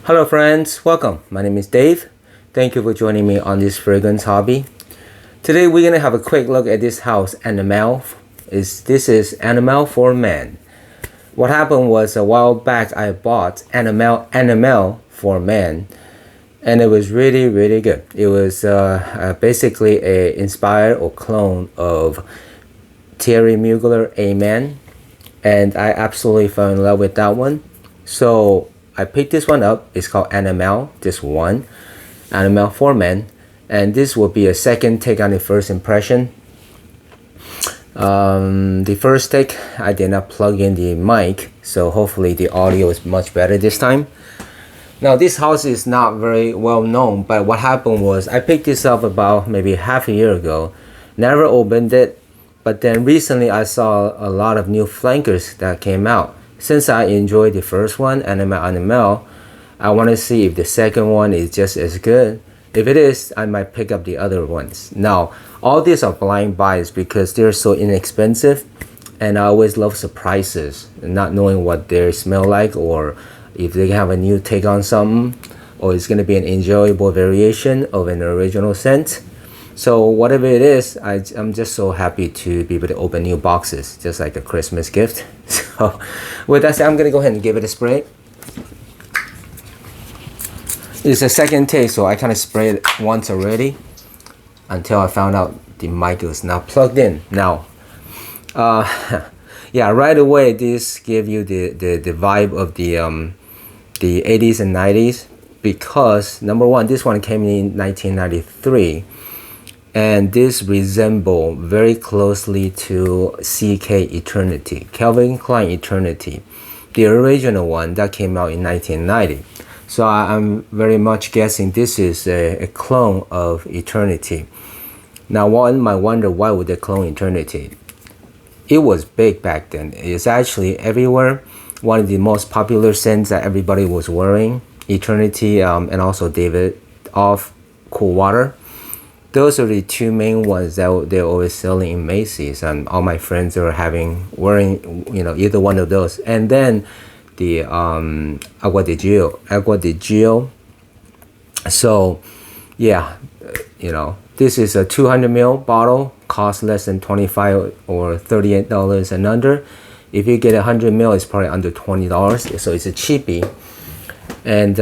Hello friends, welcome. My name is Dave. Thank you for joining me on this fragrance hobby. Today we're gonna have a quick look at this house, Animale. This is Animale for Men. What happened was a while back I bought Animale for Men, and it was really good. It was basically a inspired or clone of Thierry Mugler Amen, and I absolutely fell in love with that one. So I picked this one up. It's called Animale, this one, Animale for Men, and this will be a second take on the first impression. The first take, I did not plug in the mic, so hopefully the audio is much better this time. Now this house is not very well known, but what happened was I picked this up about maybe half a year ago, never opened it, but then recently I saw a lot of new flankers that came out. Since I enjoyed the first one, Animale, I want to see if the second one is just as good. If it is, I might pick up the other ones. Now, all these are blind buys because they're so inexpensive, and I always love surprises, not knowing what they smell like or if they have a new take on something, or it's going to be an enjoyable variation of an original scent. So whatever it is, I'm just so happy to be able to open new boxes, just like a Christmas gift. So with that said, I'm going to go ahead and give it a spray. It's a second take, so I kind of sprayed it once already until I found out the mic was not plugged in. Now, yeah, right away this gave you the vibe of the 80s and 90s, because number one, this one came in 1993. And this resembles very closely to CK Eternity, Calvin Klein Eternity, the original one that came out in 1990. So I'm very much guessing this is a clone of Eternity. Now one might wonder, why would they clone Eternity? It was big back then. It's actually everywhere. One of the most popular scents that everybody was wearing, Eternity, and also David Off Cool Water. Those are the two main ones that they're always selling in Macy's, and all my friends are wearing, either one of those. And then the Agua de Gio. So yeah, this is a 200 ml bottle, costs less than $25 or $38 and under. If you get 100 ml, it's probably under $20, so it's a cheapie. And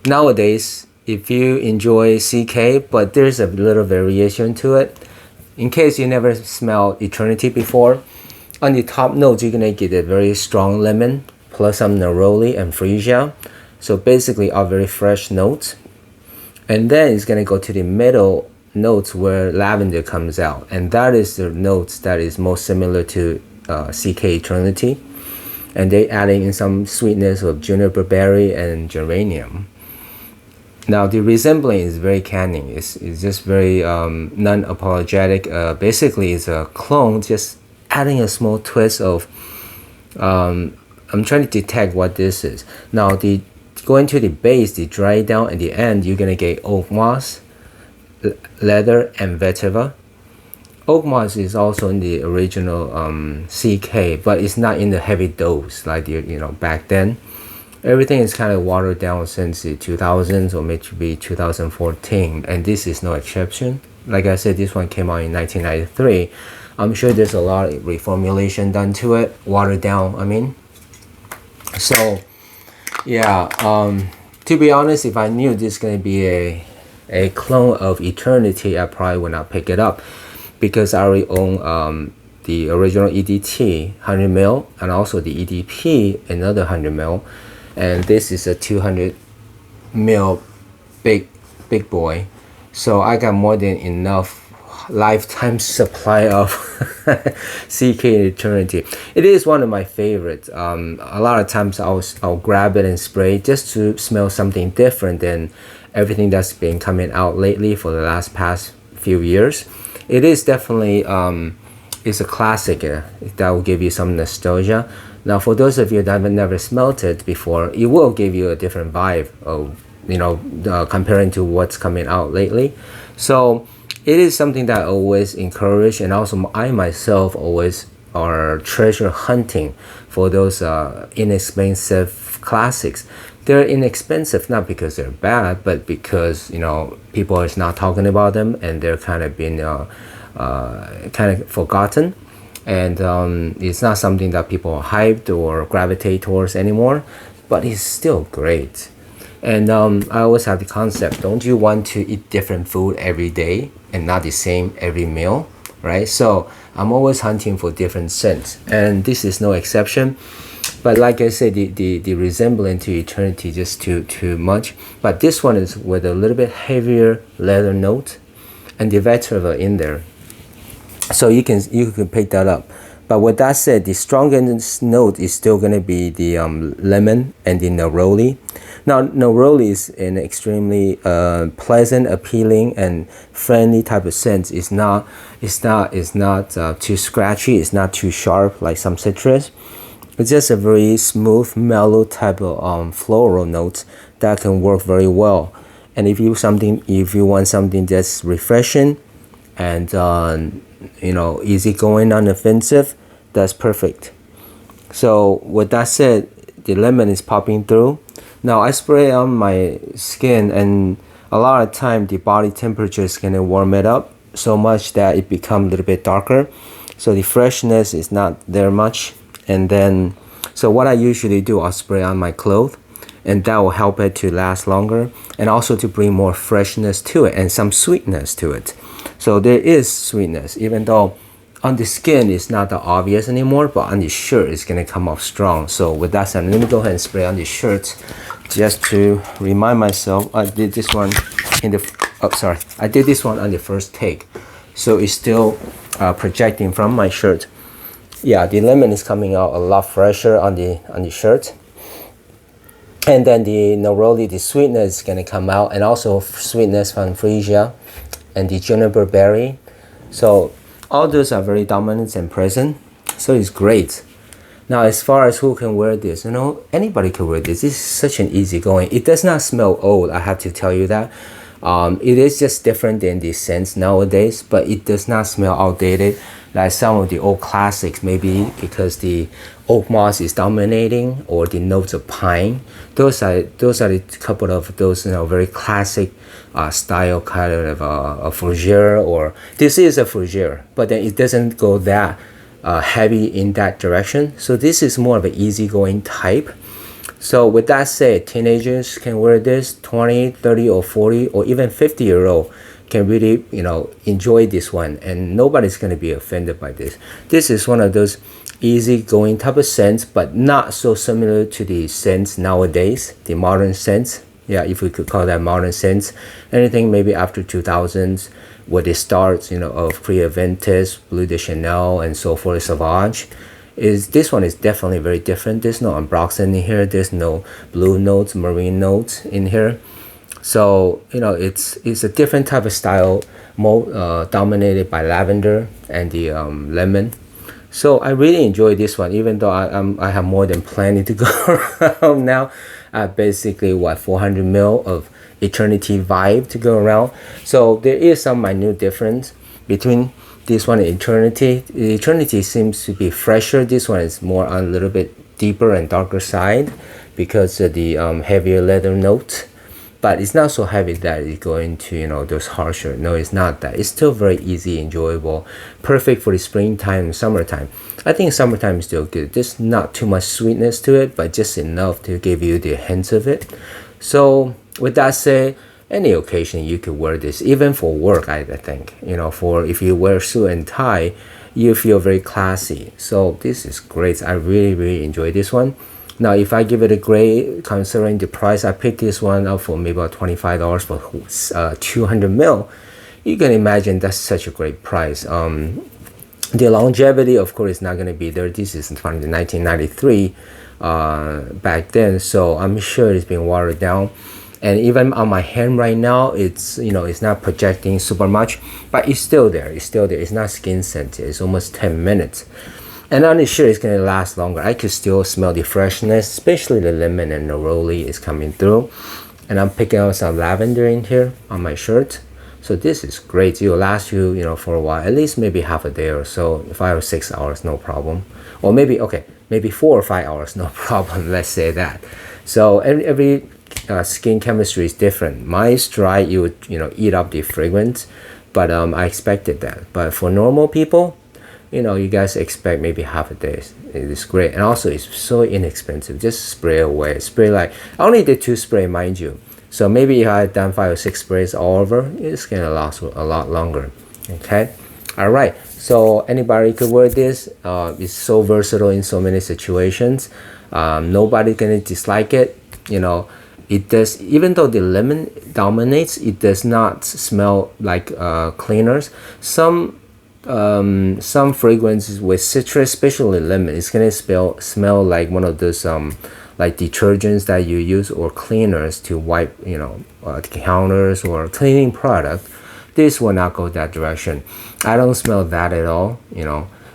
nowadays, if you enjoy CK, but there's a little variation to it, in case you never smelled Eternity before, on the top notes you're gonna get a very strong lemon plus some neroli and freesia, so basically all very fresh notes. And then it's gonna go to the middle notes where lavender comes out, and that is the notes that is most similar to CK Eternity, and they adding in some sweetness of juniper berry and geranium. Now the resemblance is very canny. It's just very non-apologetic. Basically, it's a clone, just adding a small twist of. I'm trying to detect what this is. Now going to the base, the dry down at the end, you're gonna get oak moss, leather, and vetiver. Oak moss is also in the original CK, but it's not in the heavy dose like back then. Everything is kind of watered down since the 2000s or maybe 2014, and this is no exception. Like I said, this one came out in 1993. I'm sure there's a lot of reformulation done to it, watered down, I mean. So, yeah, to be honest, if I knew this is going to be a clone of Eternity, I probably would not pick it up, because I already own the original EDT 100 ml and also the EDP another 100 ml. And this is a 200 ml big boy, so I got more than enough lifetime supply of CK Eternity. It is one of my favorites. A lot of times I'll grab it and spray just to smell something different than everything that's been coming out lately for the past few years. It is definitely it's a classic that will give you some nostalgia. Now, for those of you that have never smelled it before, it will give you a different vibe of, comparing to what's coming out lately. So it is something that I always encourage, and also I myself always are treasure hunting for those inexpensive classics. They're inexpensive, not because they're bad, but because people are not talking about them, and they're kind of being kind of forgotten, and it's not something that people are hyped or gravitate towards anymore. But it's still great. And I always have the concept: don't you want to eat different food every day and not the same every meal, right? So I'm always hunting for different scents, and this is no exception. But like I said, the resemblance to Eternity just too much. But this one is with a little bit heavier leather note, and the vetiver in there, so you can pick that up. But with that said, the strongest note is still going to be the lemon and the neroli. Now, neroli is an extremely pleasant, appealing, and friendly type of scent. It's not too scratchy. It's not too sharp like some citrus. It's just a very smooth, mellow type of floral note that can work very well. And if you want something that's refreshing and easygoing, unoffensive, that's perfect. So with that said, the lemon is popping through. Now I spray on my skin, and a lot of time the body temperature is gonna warm it up so much that it becomes a little bit darker. So the freshness is not there much. And then, so what I usually do, I'll spray on my clothes, and that will help it to last longer, and also to bring more freshness to it and some sweetness to it. So there is sweetness, even though on the skin it's not that obvious anymore, but on the shirt it's gonna come off strong. So with that said, let me go ahead and spray on the shirt just to remind myself. I did this one I did this one on the first take, so it's still projecting from my shirt. Yeah, the lemon is coming out a lot fresher on the shirt. And then the neroli, the sweetness is gonna come out, and also sweetness from freesia and the juniper berry. So all those are very dominant and present. So it's great. Now, as far as who can wear this, anybody can wear this. This is such an easygoing. It does not smell old, I have to tell you that. It is just different than the scents nowadays, but it does not smell outdated like some of the old classics, maybe because the oak moss is dominating, or the notes of pine. Those are a couple of those very classic style kind of a fougere, or this is a fougere, but then it doesn't go that heavy in that direction. So this is more of an easygoing type. So with that said, teenagers can wear this, 20, 30, or 40, or even 50-year-old can really, enjoy this one, and nobody's going to be offended by this. This is one of those easygoing type of scents, but not so similar to the scents nowadays, the modern scents. Yeah, if we could call that modern scents. Anything maybe after 2000s, where it starts, of Priya Ventus, Bleu de Chanel, and so forth, Sauvage. This one is definitely very different. There's no ambroxan in here. There's no blue notes, marine notes in here. So it's a different type of style, more dominated by lavender and the lemon. So I really enjoy this one, even though I have more than plenty to go around now. Basically 400 ml of Eternity vibe to go around. So there is some minute difference between this one and Eternity. Eternity seems to be fresher. This one is more on a little bit deeper and darker side because of the heavier leather note. But it's not so heavy that it's going to, those harsher. No, it's not that. It's still very easy, enjoyable, perfect for the springtime and summertime. I think summertime is still good. There's not too much sweetness to it, but just enough to give you the hints of it. So with that said, any occasion you could wear this, even for work, I think. For if you wear suit and tie, you feel very classy. So this is great. I really, really enjoy this one. Now, if I give it a grade, considering the price, I picked this one up for maybe about $25 for 200 ml. You can imagine that's such a great price. The longevity, of course, is not going to be there. This is from 1993 back then, so I'm sure it's been watered down. And even on my hand right now, it's it's not projecting super much, but it's still there. It's still there. It's not skin scented. It's almost 10 minutes. And I'm sure it's going to last longer. I could still smell the freshness, especially the lemon and neroli is coming through. And I'm picking out some lavender in here on my shirt. So this is great. It will last you, for a while, at least maybe half a day or so, 5 or 6 hours, no problem. Or maybe 4 or 5 hours, no problem, let's say that. So every skin chemistry is different. Mine is dry, it would eat up the fragrance, but I expected that. But for normal people, you guys expect maybe half a day. It is great, and also it's so inexpensive. Just spray away. Spray like I only did 2 spray, mind you. So maybe if I had done 5 or 6 sprays all over, it's gonna last a lot longer. Okay, all right. So anybody could wear this. It's so versatile in so many situations. Nobody gonna dislike it. It does, even though the lemon dominates, it does not smell like cleaners. Some fragrances with citrus, especially lemon, it's gonna smell like one of those like detergents that you use or cleaners to wipe counters or cleaning product. This will not go that direction. I don't smell that at all.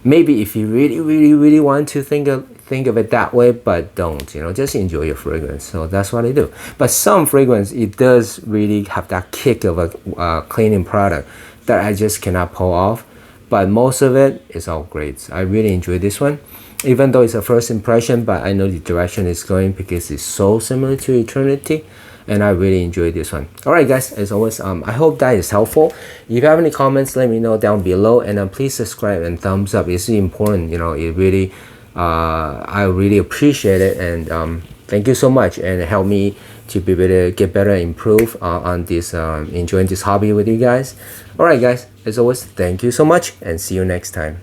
Maybe if you really want to think of it that way, but don't. Just enjoy your fragrance. So that's what I do. But some fragrance, it does really have that kick of a cleaning product that I just cannot pull off. But most of it is all great. I really enjoy this one, even though it's a first impression, but I know the direction it's going because it's so similar to Eternity, and I really enjoy this one. Alright guys, as always, I hope that is helpful. If you have any comments, let me know down below, and please subscribe and thumbs up. It's important, it really, I really appreciate it, and thank you so much, and help me to be able to get better and improve on this, enjoying this hobby with you guys. Alright guys, as always, thank you so much, and see you next time.